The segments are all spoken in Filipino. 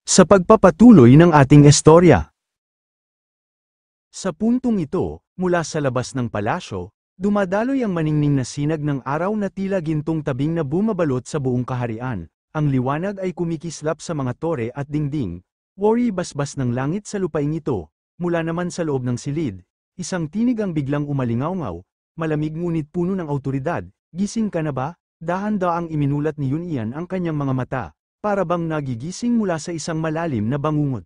sa pagpapatuloy ng ating istorya. Sa puntong ito, mula sa labas ng palasyo, dumadaloy ang maningning na sinag ng araw na tila gintong tabing na bumabalot sa buong kaharian. Ang liwanag ay kumikislap sa mga tore at dingding, wari-basbas ng langit sa lupaing ito. Mula naman sa loob ng silid, isang tinig ang biglang umalingaw-ngaw, malamig ngunit puno ng autoridad. Gising ka na ba? Dahan-daang iminulat ni Yun-Ian ang kanyang mga mata, para bang nagigising mula sa isang malalim na bangungot.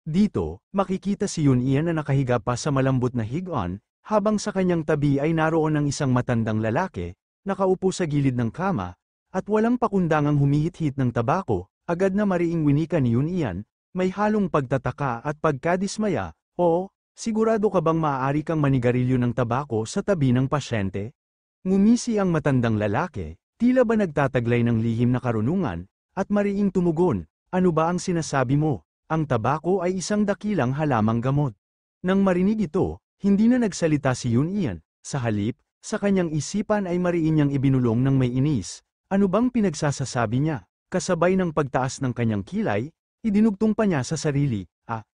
Dito, makikita si Yun-Ian na nakahiga pa sa malambot na hig-on, habang sa kanyang tabi ay naroon ang isang matandang lalaki, nakaupo sa gilid ng kama, at walang pakundangang humihit-hit ng tabako. Agad na mariing winika ni Yun-Ian, may halong pagtataka at pagkadismaya. "Oo, sigurado ka bang maaari kang manigarilyo ng tabako sa tabi ng pasyente?" Ngumisi ang matandang lalaki, tila ba nagtataglay ng lihim na karunungan, at mariing tumugon, "Ano ba ang sinasabi mo? Ang tabako ay isang dakilang halamang gamot." Nang marinig ito, hindi na nagsalita si Yun-Ian. Sa halip, sa kanyang isipan ay mariin niyang ibinulong ng may inis. Ano bang pinagsasasabi niya? Kasabay ng pagtaas ng kanyang kilay, idinugtong pa niya sa sarili,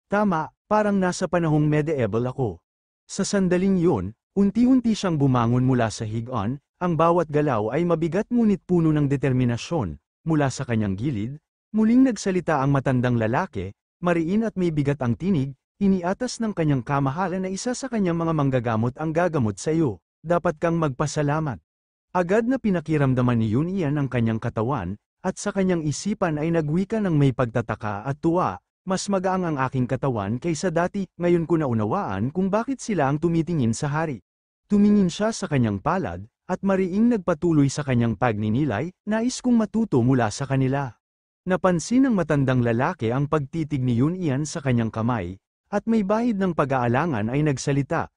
tama, parang nasa panahong medieval ako." Sa sandaling yun, unti-unti siyang bumangon mula sa hig-on, ang bawat galaw ay mabigat ngunit puno ng determinasyon. Mula sa kanyang gilid, muling nagsalita ang matandang lalaki, mariin at may bigat ang tinig, iniatas ng kanyang kamahalan na isa sa kanyang mga manggagamot ang gagamot sa iyo. Dapat kang magpasalamat. Agad na pinakiramdaman ni Yun-Ian ang kanyang katawan, at sa kanyang isipan ay nagwika ng may pagtataka at tuwa. Mas magaang ang aking katawan kaysa dati, ngayon ko naunawaan kung bakit sila ang tumitingin sa hari. Tumingin siya sa kanyang palad, at mariing nagpatuloy sa kanyang pagninilay, nais kong matuto mula sa kanila. Napansin ng matandang lalaki ang pagtitig ni Yun-Ian sa kanyang kamay, at may bahid ng pag-aalangan ay nagsalita,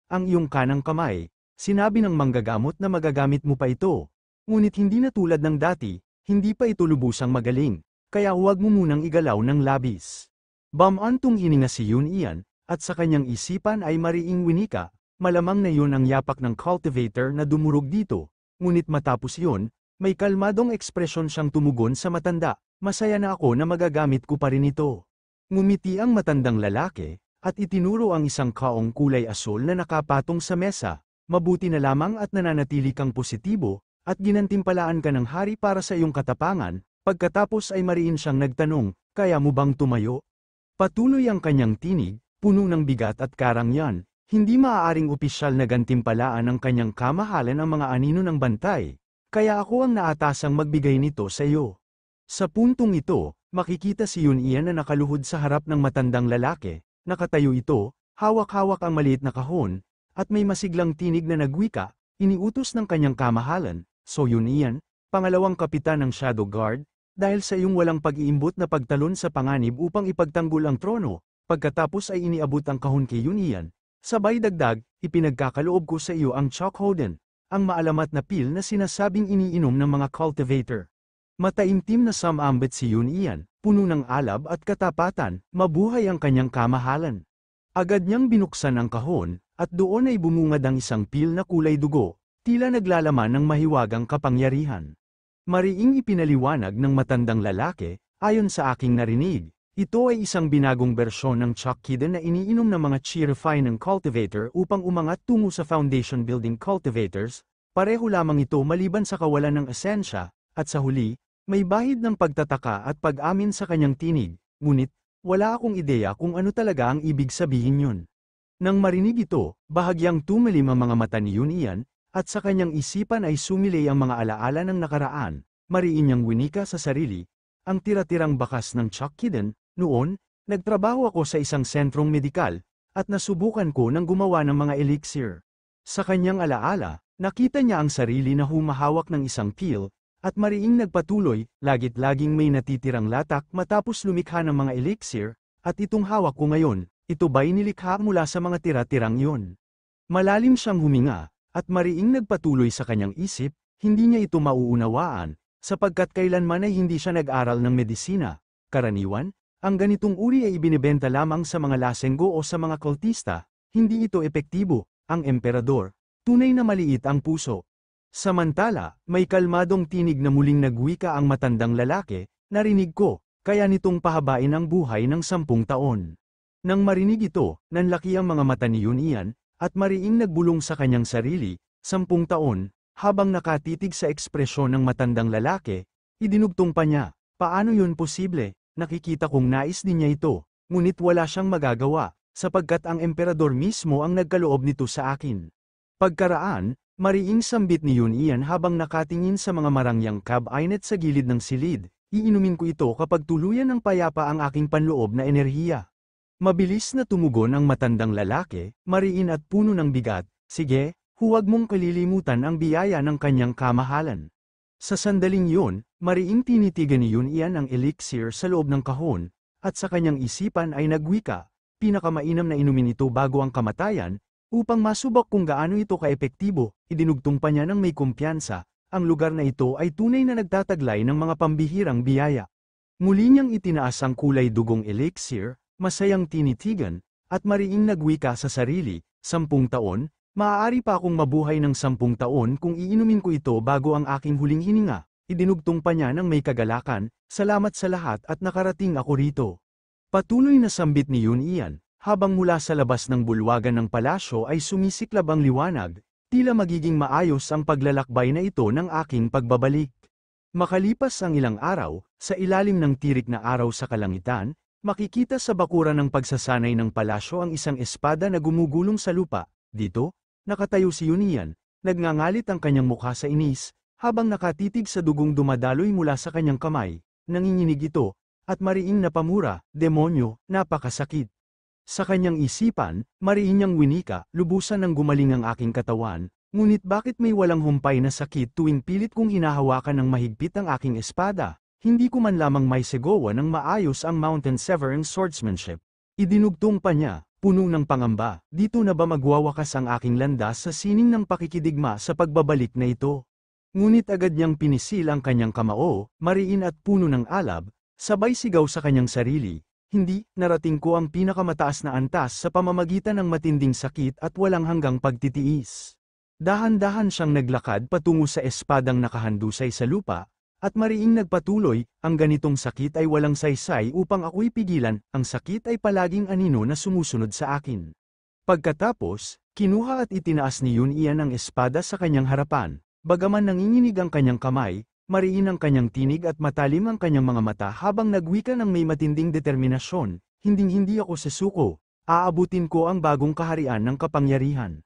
ang iyong kanang kamay, sinabi ng manggagamot na magagamit mo pa ito. Ngunit hindi na tulad ng dati, hindi pa ito lubusang magaling, kaya huwag mo munang igalaw ng labis. Bamantong hininga si Yun-Ian, at sa kanyang isipan ay mariing winika, malamang na yun ang yapak ng cultivator na dumurog dito. Ngunit matapos yun, may kalmadong ekspresyon siyang tumugon sa matanda, "Masaya na ako na magagamit ko pa rin ito." Ngumiti ang matandang lalaki, at itinuro ang isang kaong kulay asul na nakapatong sa mesa. "Mabuti na lamang at nananatili kang positibo, at ginantimpalaan ka ng hari para sa iyong katapangan." Pagkatapos ay mariin siyang nagtanong, "Kaya mo bang tumayo?" Patuloy ang kanyang tinig, puno ng bigat at karangyan. Hindi maaaring opisyal na gantimpalaan ng kanyang kamahalan ang mga anino ng bantay, kaya ako ang naatasang magbigay nito sa iyo. Sa puntong ito, makikita si Yun-Ian na nakaluhod sa harap ng matandang lalaki. Nakatayo ito, hawak-hawak ang maliit na kahon, at may masiglang tinig na nagwika, iniutos ng kanyang kamahalan, "So Yun-Ian, pangalawang kapitan ng Shadow Guard, dahil sa iyong walang pag-iimbot na pagtalon sa panganib upang ipagtanggol ang trono." Pagkatapos ay iniabot ang kahon kay Yun-Ian. Sabay dagdag, "Ipinagkakaloob ko sa iyo ang Chokhoden, ang maalamat na pil na sinasabing iniinom ng mga cultivator." Mataimtim na sumambit si Yun-Ian, puno ng alab at katapatan, mabuhay ang kanyang kamahalan. Agad niyang binuksan ang kahon, at doon ay bumungad ang isang pil na kulay dugo, tila naglalaman ng mahiwagang kapangyarihan. Mariing ipinaliwanag ng matandang lalaki, "Ayon sa aking narinig, ito ay isang binagong bersyon ng Chokhoden na iniinom ng mga Chirifying cultivator upang umangat tungo sa foundation building cultivators. Pareho lamang ito maliban sa kawalan ng esensya." At sa huli, may bahid ng pagtataka at pag-amin sa kanyang tinig, "Ngunit, wala akong ideya kung ano talaga ang ibig sabihin yun." Nang marinig ito, bahagyang tumilim ang mga mata ni Yun-Ian, at sa kanyang isipan ay sumilay ang mga alaala ng nakaraan. Mariin niyang winika sa sarili, "Ang tira-tirang bakas ng Chokhoden, noon, nagtrabaho ako sa isang sentrong medikal, at nasubukan ko ng gumawa ng mga elixir." Sa kanyang alaala, nakita niya ang sarili na humahawak ng isang pil, at mariing nagpatuloy, "Lagit laging may natitirang latak matapos lumikha ng mga elixir, at itong hawak ko ngayon, ito ba'y nilikha mula sa mga tira-tirang iyon?" Malalim siyang huminga, at mariing nagpatuloy sa kanyang isip, hindi niya ito mauunawaan, sapagkat kailanman ay hindi siya nag-aral ng medisina. Karaniwan, ang ganitong uri ay ibinebenta lamang sa mga lasenggo o sa mga kultista, hindi ito epektibo. Ang emperador, tunay na maliit ang puso. Samantala, may kalmadong tinig na muling nagwika ang matandang lalaki, "Narinig ko, kaya nitong pahabain ang buhay ng 10 taon. Nang marinig ito, nanlaki ang mga mata ni Yun Ian, at mariing nagbulong sa kanyang sarili, 10 taon, habang nakatitig sa ekspresyon ng matandang lalaki, idinugtong pa niya, paano yun posible, nakikita kong nais din niya ito, ngunit wala siyang magagawa, sapagkat ang emperador mismo ang nagkaloob nito sa akin. Pagkaraan, mariing sambit ni Yun Ian habang nakatingin sa mga marangyang cab-inet sa gilid ng silid, iinumin ko ito kapag tuluyan ng payapa ang aking panloob na enerhiya. Mabilis na tumugon ang matandang lalaki, mariin at puno ng bigat, sige, huwag mong kalilimutan ang biyaya ng kanyang kamahalan. Sa sandaling yun, mariing tinitigan ni Yun Ian ang elixir sa loob ng kahon, at sa kanyang isipan ay nagwika, pinakamainam na inumin ito bago ang kamatayan, upang masubok kung gaano ito kaepektibo, idinugtong pa niya ng may kumpiyansa, ang lugar na ito ay tunay na nagtataglay ng mga pambihirang biyaya. Muli niyang itinaas ang kulay dugong elixir, masayang tinitigan, at mariing nagwika sa sarili, 10 taon, maaari pa akong mabuhay ng 10 taon kung iinumin ko ito bago ang aking huling hininga, idinugtong pa niya ng may kagalakan, salamat sa lahat at nakarating ako rito. Patuloy na sambit ni Yun Ian, habang mula sa labas ng bulwagan ng palasyo ay sumisiklab ang liwanag, tila magiging maayos ang paglalakbay na ito ng aking pagbabalik. Makalipas ang ilang araw, sa ilalim ng tirik na araw sa kalangitan, makikita sa bakuran ng pagsasanay ng palasyo ang isang espada na gumugulong sa lupa. Dito, nakatayo si Yun Ian, nagngangalit ang kanyang mukha sa inis, habang nakatitig sa dugong dumadaloy mula sa kanyang kamay. Nanginginig ito, at mariing napamura, demonyo, napakasakit. Sa kanyang isipan, mariing niyang winika, lubusan ng gumaling ang aking katawan, ngunit bakit may walang humpay na sakit tuwing pilit kong hinahawakan ng mahigpit ang aking espada? Hindi ko man lamang may segowa ng maayos ang Mountain Severing swordsmanship. Idinugtong pa niya, puno ng pangamba, dito na ba magwawakas ang aking landas sa sining ng pakikidigma sa pagbabalik na ito? Ngunit agad niyang pinisil ang kanyang kamao, mariin at puno ng alab, sabay sigaw sa kanyang sarili, hindi, narating ko ang pinakamataas na antas sa pamamagitan ng matinding sakit at walang hanggang pagtitiis. Dahan-dahan siyang naglakad patungo sa espadang nakahandusay sa lupa, at mariing nagpatuloy, ang ganitong sakit ay walang saysay upang ako'y pigilan, ang sakit ay palaging anino na sumusunod sa akin. Pagkatapos, kinuha at itinaas ni Yun Ian ang espada sa kanyang harapan, bagaman nanginginig ang kanyang kamay, mariin ang kanyang tinig at matalim ang kanyang mga mata habang nagwika ng may matinding determinasyon, hinding-hindi ako sesuko, aabutin ko ang bagong kaharian ng kapangyarihan.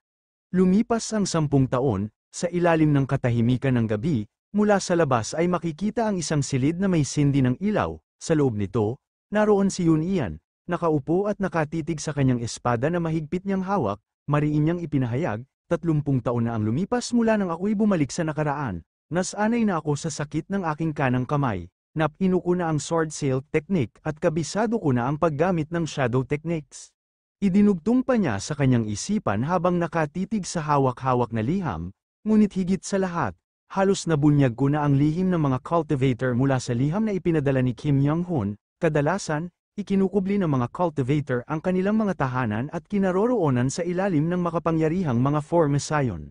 Lumipas ang 10 taon, sa ilalim ng katahimikan ng gabi, mula sa labas ay makikita ang isang silid na may sindi ng ilaw, sa loob nito, naroon si Yun Ian, nakaupo at nakatitig sa kanyang espada na mahigpit niyang hawak, mariin niyang ipinahayag, 30 taon na ang lumipas mula nang ako'y bumalik sa nakaraan, nasanay na ako sa sakit ng aking kanang kamay, napino ko na ang sword sail technique at kabisado ko na ang paggamit ng shadow techniques. Idinugtong pa niya sa kanyang isipan habang nakatitig sa hawak-hawak na liham, ngunit higit sa lahat, halos nabunyag ko na ang lihim ng mga cultivator mula sa liham na ipinadala ni Kim Yong-hun. Kadalasan, ikinukubli ng mga cultivator ang kanilang mga tahanan at kinaroroonan sa ilalim ng makapangyarihang mga formesayon.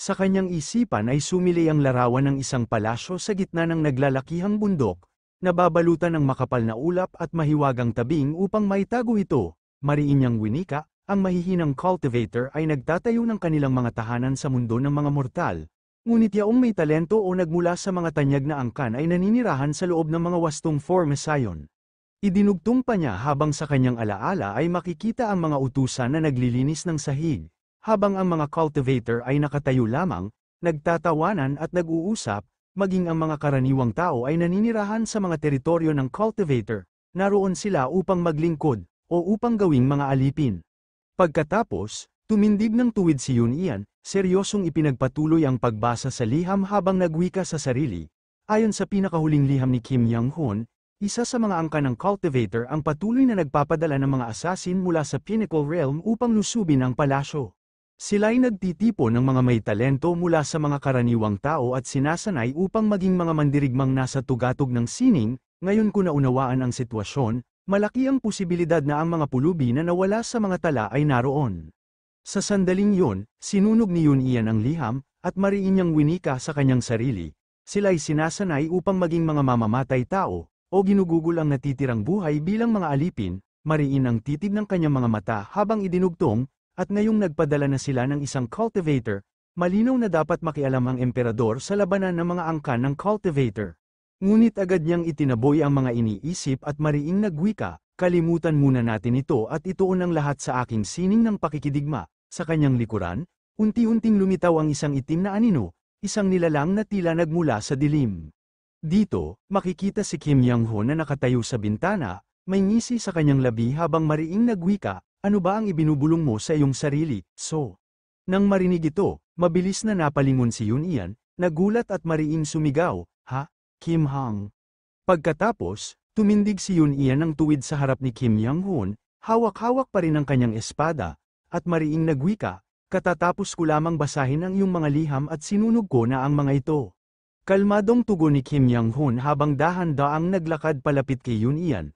Sa kanyang isipan ay sumili ang larawan ng isang palasyo sa gitna ng naglalakihang bundok, nababalutan ng makapal na ulap at mahiwagang tabing upang maitago ito. Mariin niyang winika, ang mahihinang cultivator ay nagtatayo ng kanilang mga tahanan sa mundo ng mga mortal. Ngunit yaong may talento o nagmula sa mga tanyag na angkan ay naninirahan sa loob ng mga wastong formesayon. Idinugtong pa niya habang sa kanyang alaala ay makikita ang mga utusan na naglilinis ng sahig, habang ang mga cultivator ay nakatayo lamang, nagtatawanan at nag-uusap, maging ang mga karaniwang tao ay naninirahan sa mga teritoryo ng cultivator, naroon sila upang maglingkod, o upang gawing mga alipin. Pagkatapos, tumindig ng tuwid si Yun Ian, seryosong ipinagpatuloy ang pagbasa sa liham habang nagwika sa sarili. Ayon sa pinakahuling liham ni Kim Yong-hun, isa sa mga angka ng cultivator ang patuloy na nagpapadala ng mga asasin mula sa Pinnacle Realm upang lusubin ang palasyo. Sila'y nagtitipon ng mga may talento mula sa mga karaniwang tao at sinasanay upang maging mga mandirigmang nasa tugatog ng sining. Ngayon ko naunawaan ang sitwasyon, malaki ang posibilidad na ang mga pulubi na nawala sa mga tala ay naroon. Sa sandaling yun, sinunog ni Yun Ian ang liham, at mariin niyang winika sa kanyang sarili. Sila'y sinasanay upang maging mga mamamatay tao, o ginugugol ang natitirang buhay bilang mga alipin, mariin ang titig ng kanyang mga mata habang idinugtong, at ngayong nagpadala na sila ng isang cultivator, malinaw na dapat makialam ang emperador sa labanan ng mga angkan ng cultivator. Ngunit agad niyang itinaboy ang mga iniisip at mariing nagwika, kalimutan muna natin ito at ituon ang lahat sa aking sining ng pakikidigma. Sa kanyang likuran, unti-unting lumitaw ang isang itim na anino, isang nilalang na tila nagmula sa dilim. Dito, makikita si Kim Young-ho na nakatayo sa bintana, may ngisi sa kanyang labi habang mariing nagwika, ano ba ang ibinubulong mo sa iyong sarili, so? Nang marinig ito, mabilis na napalingon si Yun Ian, nagulat at mariing sumigaw, ha? Kim Hong. Pagkatapos, tumindig si Yun Ian ng tuwid sa harap ni Kim Young-ho, hawak-hawak pa rin ang kanyang espada, at mariing nagwika, katatapos ko lamang basahin ang iyong mga liham at sinunog ko na ang mga ito. Kalmadong tugon ni Kim Young-ho habang dahan-daang naglakad palapit kay Yun Ian,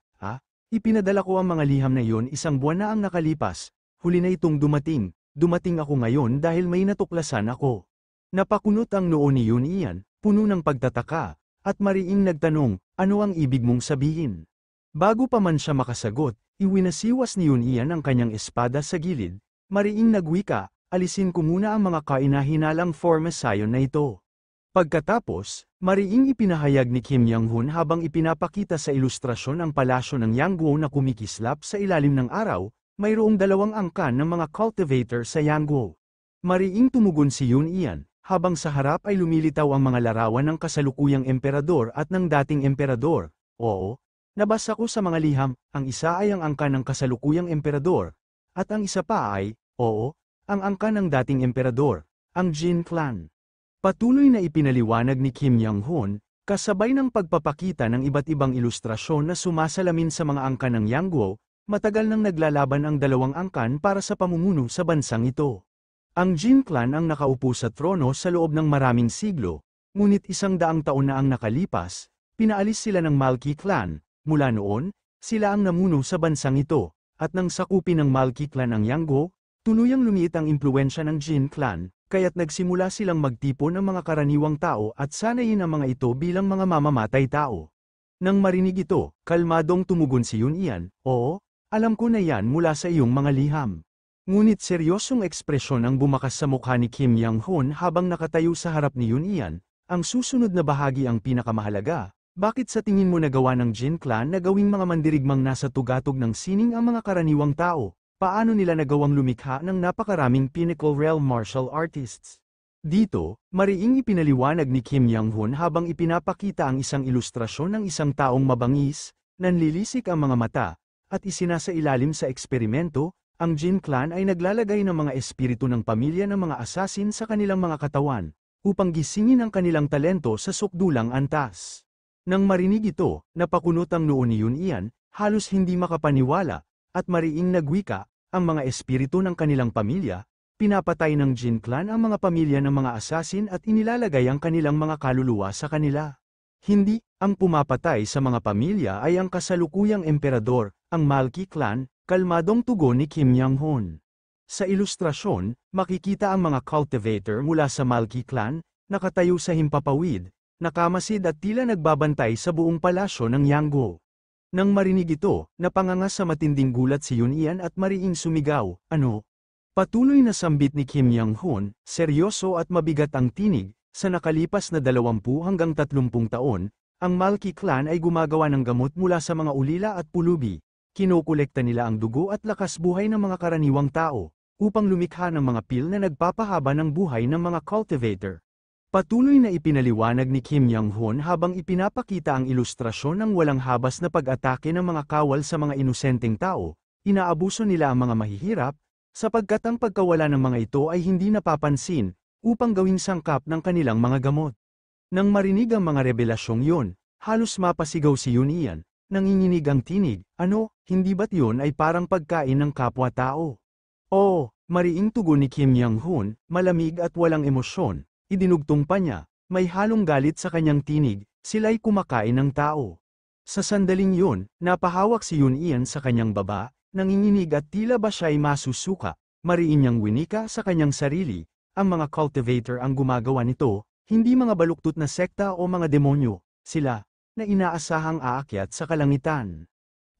ipinadala ko ang mga liham na iyon isang buwan na ang nakalipas, huli na itong dumating ako ngayon dahil may natuklasan ako. Napakunot ang noo ni Yun Ian, puno ng pagtataka, at mariing nagtanong, ano ang ibig mong sabihin? Bago pa man siya makasagot, iwinasiwas ni Yun Ian ang kanyang espada sa gilid, mariing nagwika, alisin ko muna ang mga kainahinalang formasayon na ito. Pagkatapos, mariing ipinahayag ni Kim Young-ho habang ipinapakita sa ilustrasyon ang palasyo ng Yangguo na kumikislap sa ilalim ng araw, mayroong dalawang angkan ng mga cultivator sa Yangguo. Mariing tumugon si Yun Ian, habang sa harap ay lumilitaw ang mga larawan ng kasalukuyang emperador at ng dating emperador. Oo, nabasa ko sa mga liham, ang isa ay ang angkan ng kasalukuyang emperador, at ang isa pa ay, ang angkan ng dating emperador, ang Jin clan. Patuloy na ipinaliwanag ni Kim Young-ho, kasabay ng pagpapakita ng iba't ibang ilustrasyon na sumasalamin sa mga angkan ng Yangguo, matagal nang naglalaban ang dalawang angkan para sa pamumuno sa bansang ito. Ang Jin clan ang nakaupo sa trono sa loob ng maraming siglo, ngunit 100 taon na ang nakalipas, pinaalis sila ng Malki clan, mula noon, sila ang namuno sa bansang ito, at nang sakupin ng Malki clan ang Yangguo, tuluyang lumiit ang impluwensya ng Jin clan, kaya't nagsimula silang magtipon ng mga karaniwang tao at sanayin ang mga ito bilang mga mamamatay tao. Nang marinig ito, kalmadong tumugon si Yun Ian, oo, alam ko na yan mula sa iyong mga liham. Ngunit seryosong ekspresyon ang bumakas sa mukha ni Kim Young-ho habang nakatayo sa harap ni Yun Ian, ang susunod na bahagi ang pinakamahalaga. Bakit sa tingin mo nagawa ng Jin clan na gawing mga mandirigmang nasa tugatog ng sining ang mga karaniwang tao? Paano nila nagawang lumikha ng napakaraming pinnacle realm martial artists? Dito, mariing ipinaliwanag ni Kim Young-ho habang ipinapakita ang isang ilustrasyon ng isang taong mabangis, nanlilisik ang mga mata, at isinasailalim sa eksperimento, ang Jin clan ay naglalagay ng mga espiritu ng pamilya ng mga assassin sa kanilang mga katawan, upang gisingin ang kanilang talento sa sukdulang antas. Nang marinig ito, napakunot ang noo ni Yun Ian, halos hindi makapaniwala, at mariing nagwika, ang mga espiritu ng kanilang pamilya, pinapatay ng Jin clan ang mga pamilya ng mga assassin at inilalagay ang kanilang mga kaluluwa sa kanila. Hindi, ang pumapatay sa mga pamilya ay ang kasalukuyang emperador, ang Malki clan, kalmadong tugon ni Kim Young-ho. Sa ilustrasyon, makikita ang mga cultivator mula sa Malki clan, nakatayo sa himpapawid, nakamasid at tila nagbabantay sa buong palasyo ng Yangguo. Nang marinig ito, napanganga sa matinding gulat si Yun Ian at mariing sumigaw, ano? Patuloy na sambit ni Kim Young-ho, seryoso at mabigat ang tinig, sa nakalipas na 20 hanggang 30 taon, ang Malki clan ay gumagawa ng gamot mula sa mga ulila at pulubi. Kinokolekta nila ang dugo at lakas buhay ng mga karaniwang tao, upang lumikha ng mga pil na nagpapahaba ng buhay ng mga cultivator. Patuloy na ipinaliwanag ni Kim Young-ho habang ipinapakita ang ilustrasyon ng walang habas na pag-atake ng mga kawal sa mga inosenteng tao, inaabuso nila ang mga mahihirap, sapagkat ang pagkawala ng mga ito ay hindi napapansin, upang gawing sangkap ng kanilang mga gamot. Nang marinig ang mga revelasyong yun, halos mapasigaw si Yun Ian, nanginginig ang tinig, ano, hindi ba't yun ay parang pagkain ng kapwa-tao? Oo, mariing tugon ni Kim Young-ho, malamig at walang emosyon. Idinugtong pa niya, may halong galit sa kanyang tinig, sila'y kumakain ng tao. Sa sandaling yun, napahawak si Yun Ian sa kanyang baba, nanginginig at tila ba siya'y masusuka, mariin niyang winika sa kanyang sarili, ang mga cultivator ang gumagawa nito, hindi mga baluktot na sekta o mga demonyo, sila, na inaasahang aakyat sa kalangitan.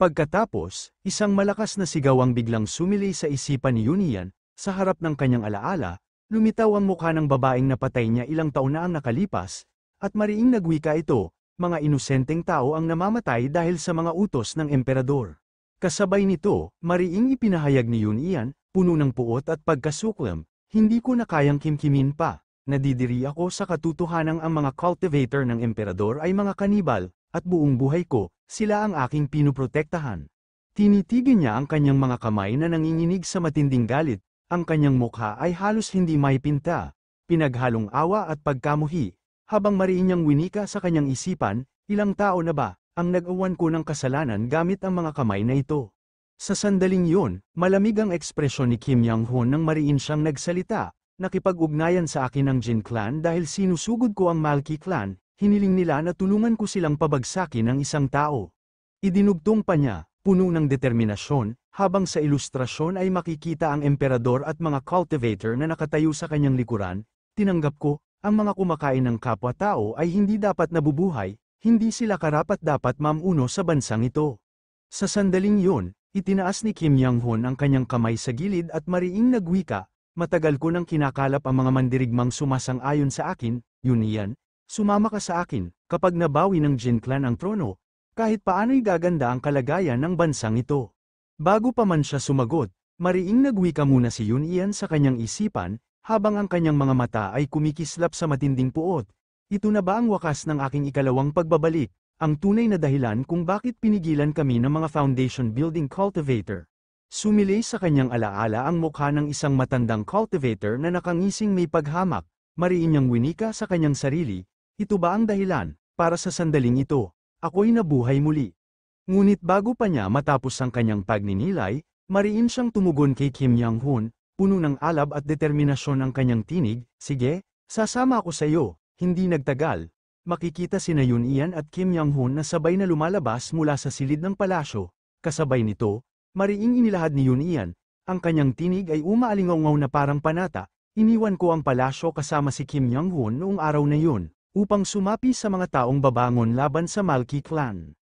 Pagkatapos, isang malakas na sigaw ang biglang sumilay sa isipan ni Yunian, sa harap ng kanyang alaala, lumitaw ang mukha ng babaeng napatay niya ilang taon na ang nakalipas, at mariing nagwika ito, mga inosenteng tao ang namamatay dahil sa mga utos ng emperador. Kasabay nito, mariing ipinahayag ni Yunian, puno ng puot at pagkasuklam, hindi ko na kayang kimkimin pa. Nadidiri ako sa katotohanang ang mga cultivator ng emperador ay mga kanibal, at buong buhay ko, sila ang aking pinuprotektahan. Tinitigan niya ang kanyang mga kamay na nanginginig sa matinding galit, ang kanyang mukha ay halos hindi maipinta, pinaghalong awa at pagkamuhi, habang mariin niyang winika sa kanyang isipan, ilang tao na ba, ang nag-awan ko ng kasalanan gamit ang mga kamay na ito. Sa sandaling yun, malamig ang ekspresyon ni Kim Yang-hoon nang mariin siyang nagsalita. Nakipag-ugnayan sa akin ang Jin Clan dahil sinusugod ko ang Malki Clan, hiniling nila na tulungan ko silang pabagsakin ng isang tao. Idinugtong pa niya, puno ng determinasyon, habang sa ilustrasyon ay makikita ang emperador at mga cultivator na nakatayo sa kanyang likuran, tinanggap ko, ang mga kumakain ng kapwa-tao ay hindi dapat nabubuhay, hindi sila karapat-dapat mamuno sa bansang ito. Sa sandaling yun, itinaas ni Kim Yang-hoon ang kanyang kamay sa gilid at mariing nagwika, matagal ko nang kinakalap ang mga mandirigmang sumasang-ayon sa akin, Yunian, sumama ka sa akin, kapag nabawi ng Jin Clan ang trono, kahit paano'y gaganda ang kalagayan ng bansang ito. Bago pa man siya sumagot, mariing nagwika muna si Yunian sa kanyang isipan, habang ang kanyang mga mata ay kumikislap sa matinding puot. Ito na ba ang wakas ng aking ikalawang pagbabalik, ang tunay na dahilan kung bakit pinigilan kami ng mga foundation building cultivator? Sumilay sa kanyang alaala ang mukha ng isang matandang cultivator na nakangising may paghamak, mariin niyang winika sa kanyang sarili, ito ba ang dahilan, para sa sandaling ito, ako'y nabuhay muli. Ngunit bago pa niya matapos ang kanyang pagninilay, mariin siyang tumugon kay Kim Yang-hoon, puno ng alab at determinasyon ang kanyang tinig, sige, sasama ako sa iyo, hindi nagtagal. Makikita sina Yunian at Kim Yang-hoon na sabay na lumalabas mula sa silid ng palasyo, kasabay nito, mariing inilahad ni Yunian, ang kanyang tinig ay umaalingaw na parang panata, iniwan ko ang palasyo kasama si Kim Yang-hoon noong araw na yun, upang sumapi sa mga taong babangon laban sa Malki Clan.